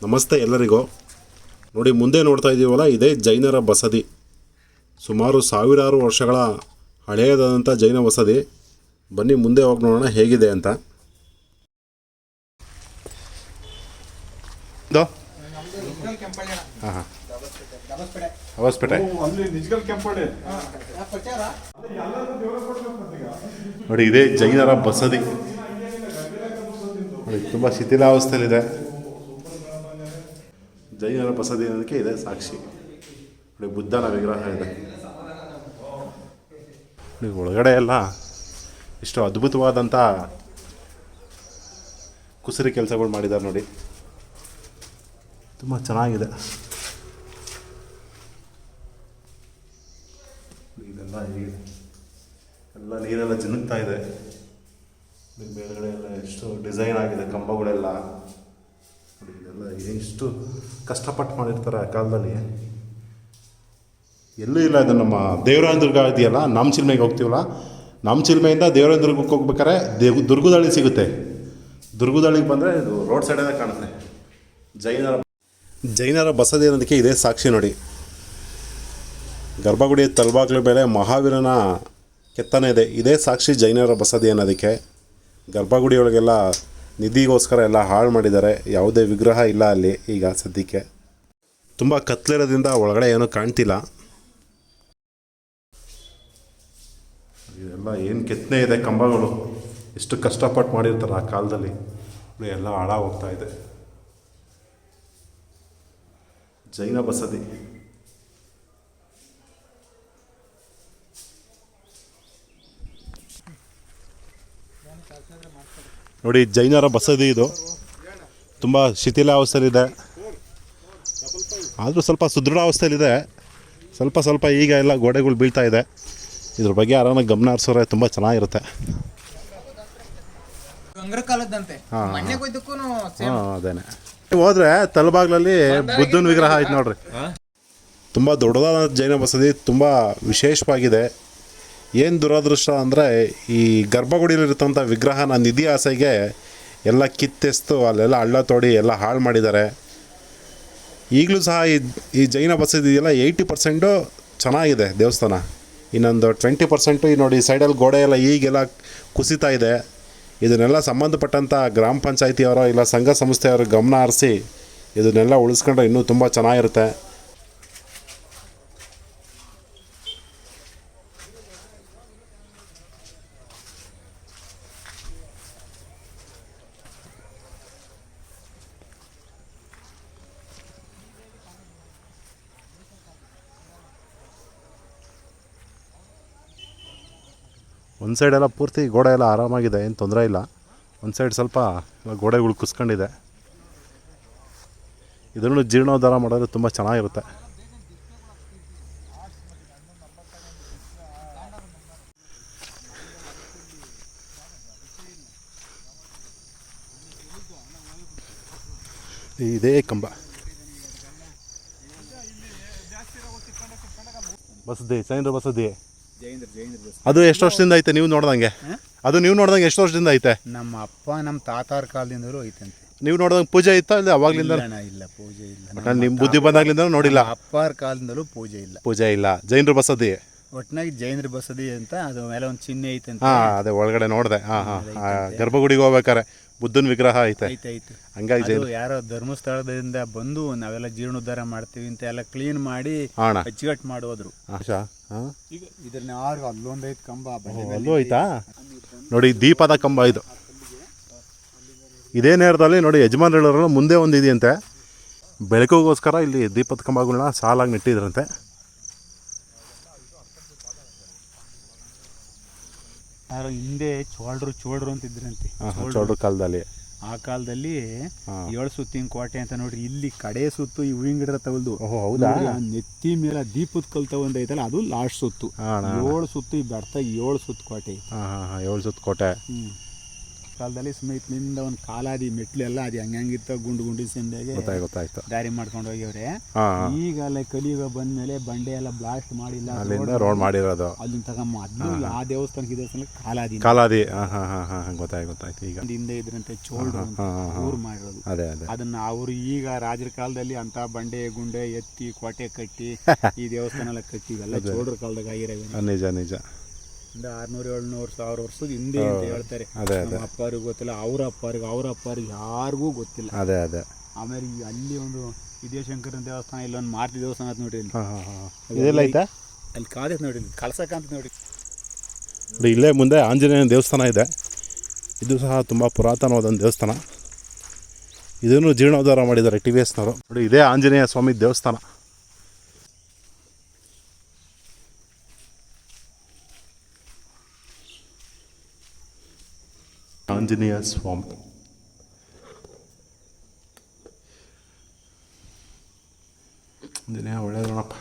ನಮಸ್ತೆ ಎಲ್ಲರಿಗೂ. ನೋಡಿ, ಮುಂದೆ ನೋಡ್ತಾ ಇದ್ದೀವಲ್ಲ, ಇದೇ ಜೈನರ ಬಸದಿ. ಸುಮಾರು ಸಾವಿರಾರು ವರ್ಷಗಳ ಹಳೆಯದಾದಂಥ ಜೈನ ಬಸದಿ. ಬನ್ನಿ ಮುಂದೆ ಹೋಗಿ ನೋಡೋಣ ಹೇಗಿದೆ ಅಂತ. ಹಾಂ ಹಾಂ, ಅವಸ್ಪೇಟೆ ನೋಡಿ, ಇದೇ ಜೈನರ ಬಸದಿ. ನೋಡಿ, ತುಂಬ ಶಿಥಿಲಾವಸ್ಥೆಯಲ್ಲಿದೆ. ಜೈನರ ಬಸದಿ ಅನ್ನೋದಕ್ಕೆ ಇದೆ ಸಾಕ್ಷಿ. ನೋಡಿ, ಬುದ್ಧನ ವಿಗ್ರಹ ಇದೆ. ನೋಡಿ, ಒಳಗಡೆ ಎಲ್ಲ ಇಷ್ಟು ಅದ್ಭುತವಾದಂಥ ಕುಸರಿ ಕೆಲಸಗಳು ಮಾಡಿದ್ದಾರೆ. ನೋಡಿ, ತುಂಬ ಚೆನ್ನಾಗಿದೆ. ಇದೆಲ್ಲ ಹೇಗಿದೆ, ಎಲ್ಲ ನೀರೆಲ್ಲ ಜಿನುಗ್ತಾ ಇದೆ. ಮೇಲ್ಗಡೆ ಎಲ್ಲ ಎಷ್ಟು ಡಿಸೈನ್ ಆಗಿದೆ, ಕಂಬಗಳೆಲ್ಲ. ನೋಡಿ, ಇದೆಲ್ಲ ಎಷ್ಟು ಕಷ್ಟಪಟ್ಟು ಮಾಡಿರ್ತಾರೆ ಆ ಕಾಲದಲ್ಲಿ. ಎಲ್ಲೂ ಇಲ್ಲ. ಇದು ನಮ್ಮ ದೇವರಾಯನ ದುರ್ಗ ಇದೆಯಲ್ಲ, ನಾಮಚಿಲ್ಮೆಗೆ ಹೋಗ್ತೀವಲ್ಲ, ನಾಮಚಿಲ್ಮೆಯಿಂದ ದೇವರಾಯನ ದುರ್ಗಕ್ಕೆ ಹೋಗ್ಬೇಕಾದ್ರೆ ದುರ್ಗದಳ್ಳಿ ಸಿಗುತ್ತೆ. ದುರ್ಗದಳ್ಳಿಗೆ ಬಂದರೆ ಇದು ರೋಡ್ ಸೈಡಲ್ಲೇ ಕಾಣುತ್ತೆ. ಜೈನರ ಬಸದಿ ಅನ್ನೋದಕ್ಕೆ ಇದೇ ಸಾಕ್ಷಿ. ನೋಡಿ, ಗರ್ಭಗುಡಿ ತಲಬಾಗ್ಲ ಮೇಲೆ ಮಹಾವೀರನ ಕೆತ್ತನೆ ಇದೆ. ಇದೇ ಸಾಕ್ಷಿ ಜೈನರ ಬಸದಿ ಅನ್ನೋದಕ್ಕೆ. ಗರ್ಭಗುಡಿಯೊಳಗೆಲ್ಲ ನಿಧಿಗೋಸ್ಕರ ಎಲ್ಲ ಹಾಳು ಮಾಡಿದ್ದಾರೆ. ಯಾವುದೇ ವಿಗ್ರಹ ಇಲ್ಲ ಅಲ್ಲಿ ಈಗ ಸದ್ಯಕ್ಕೆ. ತುಂಬ ಕತ್ಲಿರೋದ್ರಿಂದ ಒಳಗಡೆ ಏನೂ ಕಾಣ್ತಿಲ್ಲ. ಇದೆಲ್ಲ ಏನು ಕೆತ್ತನೆ ಇದೆ, ಕಂಬಗಳು ಎಷ್ಟು ಕಷ್ಟಪಟ್ಟು ಮಾಡಿರ್ತಾರೆ ಆ ಕಾಲದಲ್ಲಿ. ಎಲ್ಲ ಹಾಳಾಗಿ ಹೋಗ್ತಾ ಇದೆ. ಜೈನ ಬಸದಿ. ನೋಡಿ, ಜೈನರ ಬಸದಿ ಇದು ತುಂಬ ಶಿಥಿಲಾವಸ್ಥೆಯಲ್ಲಿದೆ. ಆದರೂ ಸ್ವಲ್ಪ ಸುದೃಢಾವಸ್ಥೆಯಲ್ಲಿದೆ. ಸ್ವಲ್ಪ ಈಗ ಎಲ್ಲ ಗೋಡೆಗಳು ಬೀಳ್ತಾ ಇದೆ. ಇದ್ರ ಬಗ್ಗೆ ಯಾರನ್ನ ಗಮನ ಹರಿಸೋರೆ ತುಂಬ ಚೆನ್ನಾಗಿರುತ್ತೆ. ಅದೇನೆ. ಹೋದ್ರೆ ತಲಬಾಗ್ಲಲ್ಲಿ ಬುದ್ಧನ ವಿಗ್ರಹ ಆಯ್ತು ನೋಡ್ರಿ. ತುಂಬ ದೊಡ್ಡದಾದ ಜೈನ ಬಸದಿ, ತುಂಬ ವಿಶೇಷವಾಗಿದೆ. ಏನು ದುರದೃಷ್ಟ ಅಂದರೆ ಈ ಗರ್ಭಗುಡಿಯಲ್ಲಿರ್ತಂಥ ವಿಗ್ರಹನ ನಿಧಿ ಆಸೆಗೆ ಎಲ್ಲ ಕಿತ್ತೆಸ್ತು ಅಲ್ಲೆಲ್ಲ ಹಳ್ಳ ತೋಡಿ ಎಲ್ಲ ಹಾಳು ಮಾಡಿದ್ದಾರೆ. ಈಗಲೂ ಸಹ ಈ ಜೈನ ಬಸದಿ ಇದೆಯಲ್ಲ, 80% ಚೆನ್ನಾಗಿದೆ ದೇವಸ್ಥಾನ. ಇನ್ನೊಂದು 20% ನೋಡಿ ಸೈಡಲ್ಲಿ ಗೋಡೆ ಎಲ್ಲ ಈಗೆಲ್ಲ ಕುಸಿತಾ ಇದೆ. ಇದನ್ನೆಲ್ಲ ಸಂಬಂಧಪಟ್ಟಂಥ ಗ್ರಾಮ ಪಂಚಾಯಿತಿಯವರೋ ಇಲ್ಲ ಸಂಘ ಸಂಸ್ಥೆಯವರು ಗಮನ ಹರಿಸಿ ಇದನ್ನೆಲ್ಲ ಉಳಿಸ್ಕೊಂಡ್ರೆ ಇನ್ನೂ ತುಂಬ ಚೆನ್ನಾಗಿರುತ್ತೆ. ಒಂದು ಸೈಡೆಲ್ಲ ಪೂರ್ತಿ ಗೋಡೆ ಎಲ್ಲ ಆರಾಮಾಗಿದೆ, ಏನು ತೊಂದರೆ ಇಲ್ಲ. ಒಂದು ಸೈಡ್ ಸ್ವಲ್ಪ ಗೋಡೆಗಳು ಕುಸ್ಕೊಂಡಿದೆ. ಇದನ್ನು ಜೀರ್ಣೋದ್ಧಾರ ಮಾಡೋದು ತುಂಬ ಚೆನ್ನಾಗಿರುತ್ತೆ. ಇದೇ ಕಂಬ ಬಸದಿ, ಜೈನರ ಬಸದಿ. ಅದು ಎಷ್ಟು ವರ್ಷದಿಂದ ಐತೆ ನೀವು ನೋಡ್ದಂಗೆ? ಎಷ್ಟು ವರ್ಷದಿಂದ ಐತೆ? ನಮ್ಮ ಅಪ್ಪ ನಮ್ಮ ತಾತಾರ ಕಾಲದಿಂದಲೂ ಐತಂತೆ. ನೀವು ನೋಡ್ದಂಗೆ ಪೂಜೆ ಇತ್ತಾ? ಇಲ್ಲ ಅವಾಗ್ಲಿಂದ? ಇಲ್ಲ, ಪೂಜೆ ಇಲ್ಲ. ನಿಮ್ಮ ಬುದ್ಧಿ ಬಂದಾಗ್ಲಿಂದ ನೋಡಿಲ್ಲ? ಅಪ್ಪಾರ ಕಾಲದಿಂದಲೂ ಪೂಜೆ ಇಲ್ಲ. ಜೈನರ ಬಸದಿ ಒಟ್ಟಿನಾಗಿ ಜೈನರ ಬಸದಿ ಅಂತ ಅದು ಮೇಲೆ ಒಂದು ಚಿಹ್ನೆ ಐತಂತೆ. ಅದೇ ಒಳಗಡೆ ನೋಡಿದೆ. ಗರ್ಭಗುಡಿಗೆ ಹೋಗ್ಬೇಕಾರೆ ಬುದ್ಧನ ವಿಗ್ರಹ ಐತೆ. ಹಂಗಾಗಿ ಯಾರೋ ಧರ್ಮಸ್ಥಳದಿಂದ ಬಂದು ನಾವೆಲ್ಲ ಜೀರ್ಣೋದ್ಧಾರ ಮಾಡ್ತೀವಿ ಅಂತ ಎಲ್ಲ ಕ್ಲೀನ್ ಮಾಡಿ ಅಚ್ಚುಕಟ್ಟು ಮಾಡೋದ್ರು. ಈಗ ಇದ್ರನ್ನ ಅಲ್ಲೊಂದು ಐತೆ ಕಂಬ, ಅಲ್ಲೂ ಐತಾ ನೋಡಿ, ದೀಪದ ಕಂಬ ಇದು. ಇದೇ ನೇರದಲ್ಲಿ ನೋಡಿ, ಯಜಮಾನರು ಮುಂದೆ ಒಂದು ಇದೆಯಂತೆ, ಬೆಳಕಿಗೋಸ್ಕರ ಇಲ್ಲಿ ದೀಪದ ಕಂಬಗಳನ್ನ ಸಾಲಾಗಿ ನೆಟ್ಟಿದ್ರಂತೆ. ಯಾರೋ ಹಿಂದೆ ಚೋಳರು ಅಂತ ಇದ್ರಂತೆ. ಚೋಳರ ಕಾಲದಲ್ಲಿ, ಆ ಕಾಲದಲ್ಲಿ 7 ಸುತ್ತಿನ ಕೋಟೆ ಅಂತ ನೋಡ್ರಿ. ಇಲ್ಲಿ ಕಡೆ ಸುತ್ತು ಈ ಹೂವಿನ ಗಿಡ ತಗೊಳ್ದು. ಹೌದಾ? ನೆತ್ತಿ ಮೇಲೆ ದೀಪದ ಕಲ್ ತಗೊಂಡ್ ಐತಲ್ಲ, ಅದು ಲಾಸ್ಟ್ ಸುತ್ತು. 7 ಸುತ್ತು ಈ ಬೆಡ್ತ 7 ಸುತ್ತು ಕೋಟೆ. 7 ಸುತ್ತು ಕೋಟೆ. ಕಾಲದಲ್ಲಿ ಸುಮ್ಮನೆ ಒಂದು ಕಾಲಾದಿ ಮೆಟ್ಲೆಲ್ಲ ಅದು ಹೆಂಗಿತ್ತ ಗುಂಡು ಸಿಂದೆಗೆ ಗೊತ್ತಾಯ್ತು ದಾರಿ ಮಾಡ್ಕೊಂಡು ಹೋಗ್ಯವ್ರೆ. ಹಾಂ ಈಗ ಅಲ್ಲ ಕಲಿಯುಗ ಬಂದ್ಮೇಲೆ ಬಂಡೆ ಎಲ್ಲ ಬ್ಲಾಸ್ಟ್ ಮಾಡಿಲ್ಲ, ಅಲ್ಲಿಂದ ರೋಡ್ ಮಾಡಿರೋದು. ಅಲ್ಲಿಂದ ತಗೊಂಬ ಅದ್ನು ಆ ದೇವಸ್ಥಾನಕ್ಕೆ ಕಾಲಾದಿ. ಹಾಂ ಗೊತ್ತಾಯ್ತು. ಈಗ ಹಿಂದೆ ಇದ್ರಂತೆ ಚೋಳ್ರು ಊರು ಮಾಡಿರೋದು. ಅದೇ ಅದನ್ನ ಅವರು ಈಗ ರಾಜರ ಕಾಲದಲ್ಲಿ ಅಂತ ಬಂಡೆ ಗುಂಡೆ ಎತ್ತಿ ಕೋಟೆ ಕಟ್ಟಿ ಈ ದೇವಸ್ಥಾನ ಎಲ್ಲ ಕಟ್ಟಿ ಇವೆಲ್ಲ ಚೋಳ್ರ ಕಾಲದಾಗ ಆಗಿರೋದು. ನಿಜ 600-700-1000 ವರ್ಷದ ಹಿಂದೆ ಅಂತ ಹೇಳ್ತಾರೆ. ನಮ್ಮ ಅಪ್ಪರಿಗೆ ಗೊತ್ತಿಲ್ಲ, ಅವ್ರ ಅಪ್ಪರಿಗೆ ಯಾರಿಗೂ ಗೊತ್ತಿಲ್ಲ. ಅದೇ ಆಮೇಲೆ ಅಲ್ಲಿ ಒಂದು ವಿದ್ಯಾಶಂಕರನ ದೇವಸ್ಥಾನ, ಇಲ್ಲೊಂದು ಮಾರುತಿ ದೇವಸ್ಥಾನ ಅಂತ ನೋಡ್ರಿ. ಇದೆಲ್ಲ ಐತಾ ಅಲ್ಲಿ ಕಾದೈತೆ ನೋಡಿ, ಕಳ್ಸಕ್ಕಂತ ನೋಡಿ. ಇಲ್ಲೇ ಮುಂದೆ ಆಂಜನೇಯನ ದೇವಸ್ಥಾನ ಇದೆ. ಇದು ಸಹ ತುಂಬ ಪುರಾತನವಾದ ದೇವಸ್ಥಾನ. ಇದನ್ನು ಜೀರ್ಣೋದ್ಧಾರ ಮಾಡಿದ್ದಾರೆ TVSನವರು. ನೋಡಿ, ಇದೇ ಆಂಜನೇಯ ಸ್ವಾಮಿ ದೇವಸ್ಥಾನ. ಆಂಜನೇಯ ಸ್ವಾಮಿ ಆಂಜನೇಯ ಒಳ್ಳೆಯದು ನೋಡಪ್ಪ.